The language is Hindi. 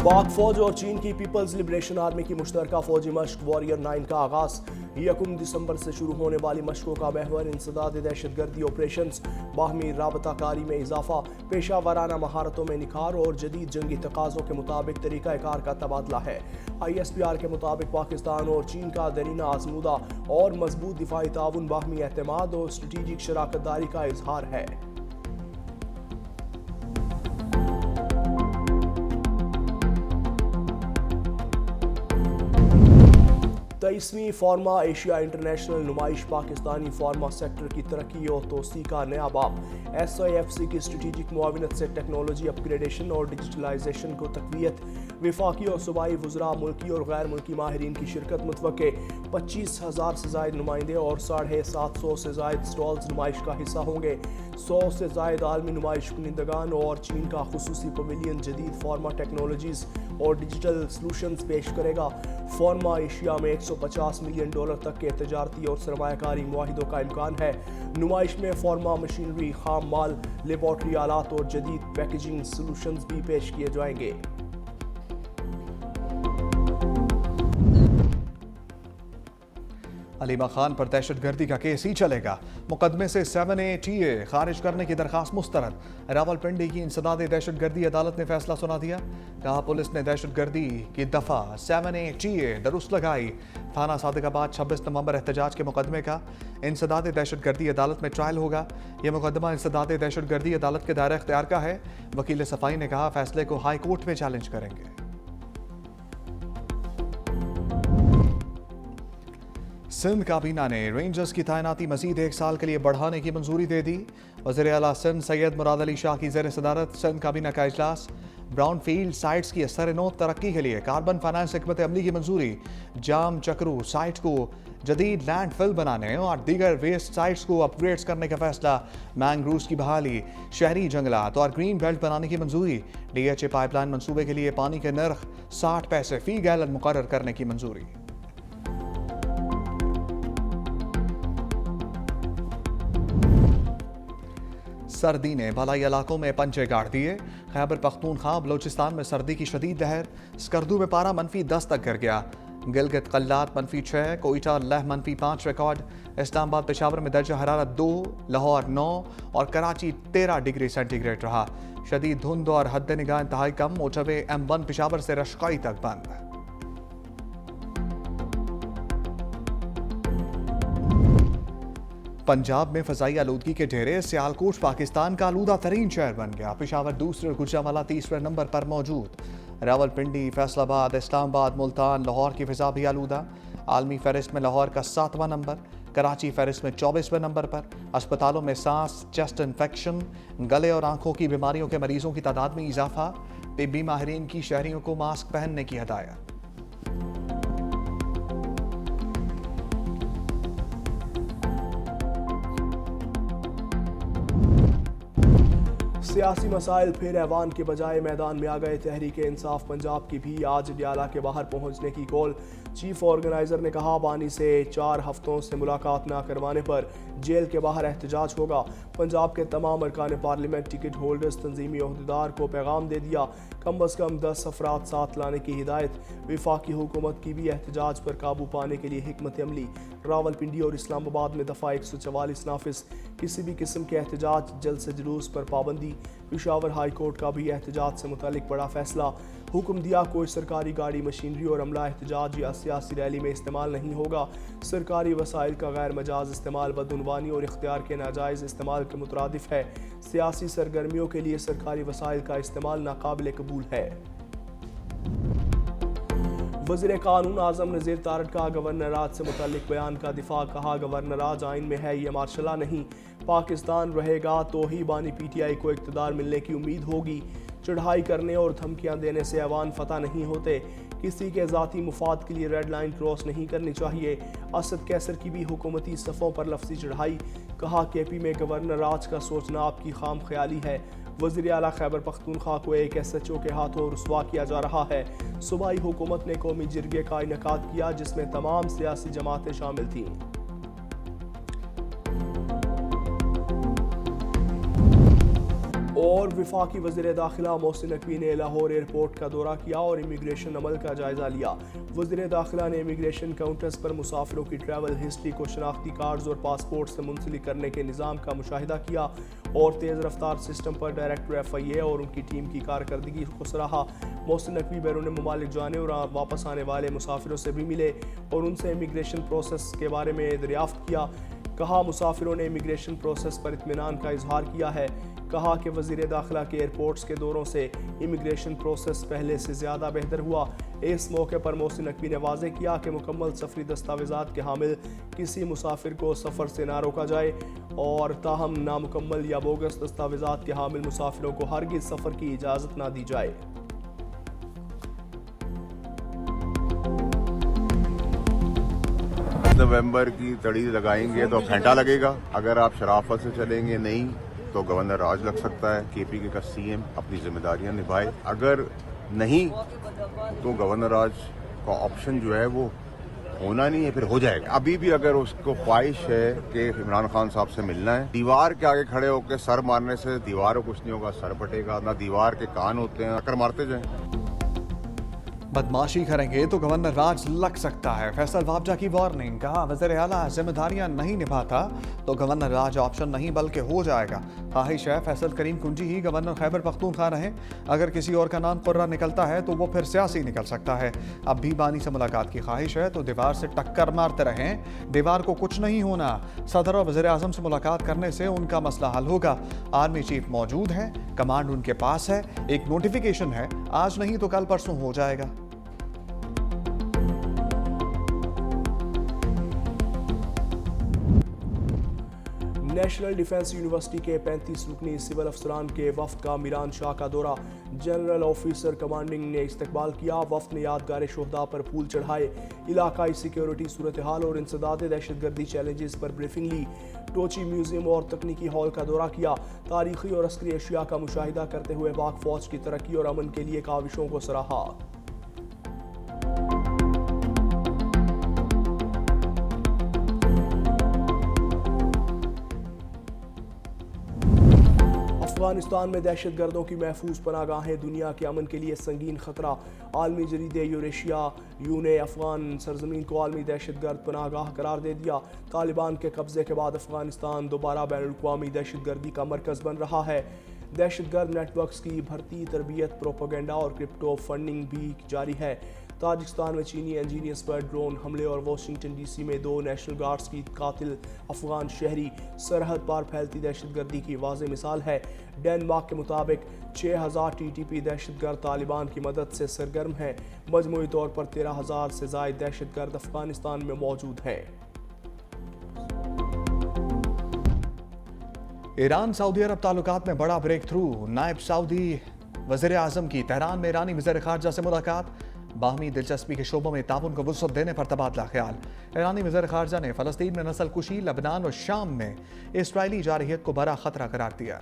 पाक फौज और चीन की पीपल्स लिबरेशन आर्मी की मुश्तरका फौजी मशक वॉरियर 9 का आगाज। 1 दिसंबर से शुरू होने वाली मशकों का महवर इंसदाद दहशतगर्दी ऑपरेशंस, बाहमी राबताकारी में इजाफा, पेशा वाराना महारतों में निखार और जदीद जंगी तकाज़ों के मुताबिक तरीक़ाकार का तबादला है। ISPR के मुताबिक पाकिस्तान और चीन का दरीना आजमूदा और मजबूत दिफाई ताउन, बाहमी एतमाद और स्ट्रेटेजिक शराकत दारी का इजहार है। 23वीं फार्मा एशिया इंटरनेशनल नुमाइश पाकिस्तानी फार्मा सेक्टर की तरक्की और तोसी का नया बाब। SIFC की स्ट्रेटेजिक मुआविनत से टेक्नोलॉजी अपग्रेडेशन और डिजिटलाइजेशन को तकवीत। विफाकी और सूबाई वज़रा, मुल्की और गैर मुल्की माहिरीन की शिरकत मुतवक्के। 25,000 से ज़ायद नुमाइंदे और 750 से ज़ायद स्टॉल्स नुमाइश का हिस्सा होंगे। 100 से ज़ायद आलमी नुमाइश कुनिंदगान और चीन का खुसूसी पवेलियन जदीद फार्मा टेक्नोलॉजीज़ और डिजिटल सॉल्यूशंस पेश करेगा। फार्मा एशिया में $150 मिलियन तक के तजारती और सरमायाकारी मुआहिदों का इम्कान है। नुमाइश में फार्मा मशीनरी, खाम माल, लेबॉर्ट्री आलात और जदीद पैकेजिंग सॉल्यूशंस भी पेश किए जाएंगे। अलीमा खान पर दहशतगर्दी का केस ही चलेगा। मुकदमे से 7A TA खारिज करने की दरखास्त मुस्तरद। रावलपिंडी की इंसदाद दहशतगर्दी अदालत ने फैसला सुना दिया। कहा पुलिस ने दहशतगर्दी की दफा 7A TA दुरुस्त लगाई। थाना सादिकाबाद 26 नवंबर एहतजाज के मुकदमे का इंसदाद दहशतगर्दी अदालत में ट्रायल होगा। यह मुकदमा इंसदाद दहशतगर्दी अदालत के दायरे इख्तियार का है। वकील सफाई ने कहा फैसले को हाई कोर्ट में चैलेंज करेंगे। सिंध काबीना ने रेंजर्स की तैनाती मजीद 1 साल के लिए बढ़ाने की मंजूरी दे दी। वज़ीर आला सिंध सैयद मुराद अली शाह की ज़ेर सदारत सिंध काबीना का इजलास। ब्राउन फील्ड साइट्स की असर-ए-नौ तरक्की के लिए कार्बन फाइनेंस हिकमत अमली की मंजूरी। जाम चक्रू साइट को जदीद लैंड फिल बनाने और दीगर वेस्ट साइट्स को अपग्रेड्स करने का फैसला। मैंग्रोव्स की बहाली, शहरी जंगलात और ग्रीन बेल्ट बनाने की मंजूरी। DHA पाइपलाइन मंसूबे के लिए पानी के नर्ख 60 पैसे फी गैलन मुकर्रर करने की मंजूरी। सर्दी ने बालाई इलाकों में पंचे गाड़ दिए। खैबर पख्तूनख्वा बलोचिस्तान में सर्दी की शदीद लहर। स्कर्दू में पारा -10 तक गिर गया। गिलगित कल्लात -6, कोयटा लह -5 रिकॉर्ड। इस्लामाबाद पेशावर में दर्जा हरारत 2, लाहौर 9 और कराची 13 डिग्री सेंटीग्रेड रहा। शदीद धुंध और हद निगाह इंतहाई कम। मोटरवे M1 पेशावर से रश्काई तक बंद। पंजाब में फजाई आलूदगी के ढेरे। सियालकोट पाकिस्तान का आलूदा तरीन शहर बन गया। पेशावर दूसरे और गुजरांवाला तीसरे नंबर पर मौजूद। रावलपिंडी, फैसलाबाद, इस्लामाबाद, मुल्तान, लाहौर की फिजा भी आलूदा। आलमी फहरिस्त में लाहौर का 7वां नंबर। कराची फहरिस्त में 24वें नंबर पर। अस्पतालों में सांस, चेस्ट इन्फेक्शन, गले और आंखों की बीमारियों के मरीजों की तादाद में इजाफा। तिब्बी माहिरीन की शहरियों को मास्क पहनने की हदायत। सियासी मसाइल फिर ऐवान के बजाय मैदान में आ गए। तहरीक इंसाफ पंजाब की भी आज न्याला के बाहर पहुंचने की कॉल। चीफ ऑर्गेनाइजर ने कहा बानी से 4 हफ्तों से मुलाकात न करवाने पर जेल के बाहर एहतजाज होगा। पंजाब के तमाम अरकान पार्लियामेंट टिकट होल्डर्स तंजीमी ओहदेदार को पैगाम दे दिया। कम अज़ कम 10 अफराद साथ लाने की हिदायत। विफाकी हुकूमत की भी एहतजाज पर काबू पाने के लिए हिकमत अमली। रावलपिंडी और इस्लामाबाद में दफ़ा 144 नाफिज। किसी भी किस्म के एहतजाज, जलसे जुलूस पर पाबंदी। पेशावर हाई कोर्ट का भी एहतजाज से मुतालिक बड़ा फैसला। हुक्म दिया कोई सरकारी गाड़ी, मशीनरी और अमला एहतजाज या सियासी रैली में इस्तेमाल नहीं होगा। सरकारी वसाइल का गैर मजाज इस्तेमाल बदउनवानी और इख्तियार के नाजायज़ इस्तेमाल के मुतरादिफ है। सियासी सरगर्मियों के लिए सरकारी वसाइल का इस्तेमाल नाकाबिल कबूल है। वज़ीर कानून आज़म नज़ीर तारड़ का गवर्नर राज से मुताल्लिक बयान का दिफा। कहा गवर्नर राज आइन में है, ये मार्शला नहीं। पाकिस्तान रहेगा तो ही बानी PTI को इक़्तिदार मिलने की उम्मीद होगी। चढ़ाई करने और धमकियां देने से अवान फतह नहीं होते। किसी के ज़ाती मुफाद के लिए रेड लाइन क्रॉस नहीं करनी चाहिए। असद कैसर की भी हुकूमती सफ़ों पर लफ्ज़ी चढ़ाई। कहा KP में गवर्नर राज का सोचना आपकी खाम ख्याली है। वज़ीर आला खैबर पख्तूनख्वा को एक SHO के हाथों रुस्वा किया जा रहा है। सूबाई हुकूमत ने कौमी जिरगे का इनेकाद किया जिसमें तमाम सियासी जमातें शामिल थीं। और और वफाकी वज़ीर दाखिला मोहसिन नकवी ने लाहौर एयरपोर्ट का दौरा किया और इमिग्रेशन अमल का जायजा लिया। वज़ीर दाखिला ने इमिग्रेशन काउंटर्स पर मुसाफिरों की ट्रैवल हिस्ट्री को शनाख्ती कार्ड्स और पासपोर्ट से मुंसलिक करने के निज़ाम का मुशाहिदा किया और तेज़ रफ्तार सिस्टम पर डायरेक्टर FIA और उनकी टीम की कारकर्दगी को सराहा। मोहसिन नकवी बैरून मुमालिक जाने और वापस आने वाले मुसाफिरों से भी मिले और उनसे इमिग्रेशन प्रोसेस के बारे में दरियाफ्त किया। कहा मुसाफिरों ने इमिग्रेशन प्रोसेस पर इत्मीनान का इजहार किया है। कहा कि वज़ीर दाखिला के एयरपोर्ट्स के दौरों से इमिग्रेशन प्रोसेस पहले से ज़्यादा बेहतर हुआ। इस मौके पर मोहसिन नकवी ने वाज़ेह किया कि मुकम्मल सफरी दस्तावेज़ात के हामिल किसी मुसाफिर को सफ़र से ना रोका जाए और ताहम नामुकम्मल या बोगस दस्तावेज़ात के हामिल मुसाफिरों को हरगिज़ सफ़र की इजाज़त ना दी जाए। नवंबर की तड़ी लगाएंगे तो घंटा लगेगा। अगर आप शराफत से चलेंगे नहीं तो गवर्नर राज लग सकता है। KPK का CM अपनी जिम्मेदारियां निभाए। अगर नहीं तो गवर्नर राज का ऑप्शन जो है वो होना नहीं है, फिर हो जाएगा। अभी भी अगर उसको ख्वाहिश है कि इमरान खान साहब से मिलना है, दीवार के आगे खड़े होकर सर मारने से दीवार को कुछ नहीं होगा, सर फटेगा। ना दीवार के कान होते हैं, टक्कर मारते जाएं। बदमाशी करेंगे तो गवर्नर राज लग सकता है। फैसल वाबजा की वार्निंग। कहा वज़ीर आला जिम्मेदारियां नहीं निभाता तो गवर्नर राज ऑप्शन नहीं बल्कि हो जाएगा। ख्वाहिश है फैसल करीम कुंजी ही गवर्नर खैबर पख्तूनख्वा रहे। अगर किसी और का नाम कुर्रा निकलता है तो वो फिर सियासी निकल सकता है। अब भी बानी से मुलाकात की ख्वाहिश है तो दीवार से टक्कर मारते रहें, दीवार को कुछ नहीं होना। सदर और वज़ीर आज़म से मुलाकात करने से उनका मसला हल होगा। आर्मी चीफ मौजूद है, कमांड उनके पास है, एक नोटिफिकेशन है, आज नहीं तो कल परसों हो जाएगा। नेशनल डिफेंस यूनिवर्सिटी के 35 रुकनी सिविल अफसरान के वफ्द का मीरान शाह का दौरा। जनरल ऑफिसर कमांडिंग ने इस्तकबाल किया। वफ्द ने यादगार शोहदा पर फूल चढ़ाए, इलाकाई सिक्योरिटी सूरत हाल और इंसदाद दहशतगर्दी चैलेंजेस पर ब्रीफिंग ली। टोची म्यूजियम और तकनीकी हॉल का दौरा किया। तारीखी और अस्करी अशिया का मुशाहिदा करते हुए पाक फौज की तरक्की और अमन के लिए काविशों को सराहा। अफगानिस्तान में दहशतगर्दों की महफूज पनागाहें दुनिया के अमन के लिए संगीन खतरा। आलमी जरीदे यूरेशिया ने अफगान सरजमीन को आलमी दहशतगर्द पनागाह करार दे दिया। तालिबान के कब्जे के बाद अफगानिस्तान दोबारा बैनुल-अक़वामी दहशतगर्दी का मरकज बन रहा है। दहशतगर्द नेटवर्क्स की भर्ती, तरबियत, प्रोपेगेंडा और क्रिप्टो फंडिंग भी जारी है। ताजिकिस्तान में चीनी इंजीनियर्स पर ड्रोन हमले और वाशिंगटन DC में 2 नेशनल गार्ड्स की कातिल अफगान शहरी सरहद पार फैलती दहशतगर्दी की वाज़ेह मिसाल है। डेनमार्क के मुताबिक 6000 TTP दहशतगर्द तालिबान की मदद से सरगर्म हैं। मजमूई तौर पर 13,000 से ज़ायद दहशतगर्द अफगानिस्तान में मौजूद हैं। ईरान सऊदी अरब ताल्लुकात में बड़ा ब्रेक थ्रू। नायब सऊदी वज़ीर आज़म की तेहरान में ईरानी वज़ीर ख़ारजा से मुलाकात। बाहमी दिलचस्पी के शोबों में ताउन को वुसअत देने पर तबादला ख्याल। ईरानी वज़ीर ख़ारजा ने फ़लस्तीन में नस्ल कुशी, लबनान और शाम में इसराइली जारहियत को बड़ा खतरा करार दिया।